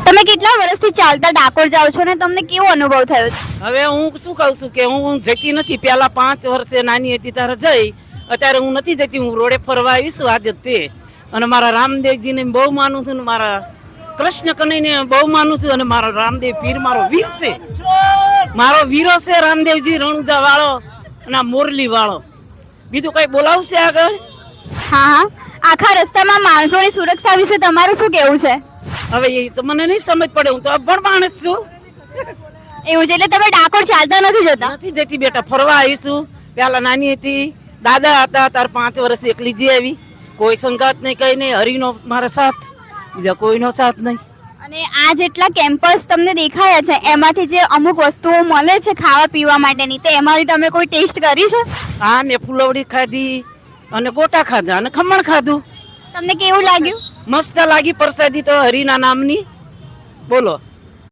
તમે કેટલા વર્ષથી ચાલતા ડાકોર જાઓ છો ને તમને કેવો અનુભવ થયો છે? હવે હું શું કહું છું કે હું જતી નથી. પેલા 5 વર્ષે નાની હતી ત્યારે જઈ, અત્યારે હું નથી જતી. હું રોડે ફરવા આવીશું આજે તે, અને મારા રામદેવજીને બહુ માનું છું ને મારા કૃષ્ણ કનૈયાને બહુ માનું છું. અને મારો રામદેવ પીર મારો વીર છે, મારો વીરો છે રામદેવજી રણુજા વાળો અને મોરલી વાળો. બીજું કઈ બોલાવશે આગળ? હા હા, આખા રસ્તામાં માણસોની સુરક્ષા વિશે તમારું શું કહેવું છે? હવે એ તો મને નહીં સમજ પડે, હું તો અભણ માણસ છું. એવું છે એટલે તમે ડાકોર ચાલતા નથી જતા? નથી જતી બેટા, ફરવા આવીશું. પેલા નાની હતી, દાદા હતા, તાર 5 વર્ષ એકલી જઈ આવી. કોઈ સંગાત નહીં, કઈ નહીં. હરિનો મારા સાથ, બીજા કોઈનો સાથ નહીં. અને આ જેટલા કેમ્પસ તમને દેખાયા છે એમાંથી જે અમુક વસ્તુઓ મળે છે ખાવા પીવા માટેની, તે એમાંથી તમે કોઈ ટેસ્ટ કરી છે? હા, મેં ફૂલવડી ખાધી અને ગોટા ખાધા અને ખમણ ખાધું. તમને કેવું લાગ્યું? મસ્ત લાગી પ્રસાદી તો હરિના નામની. બોલો.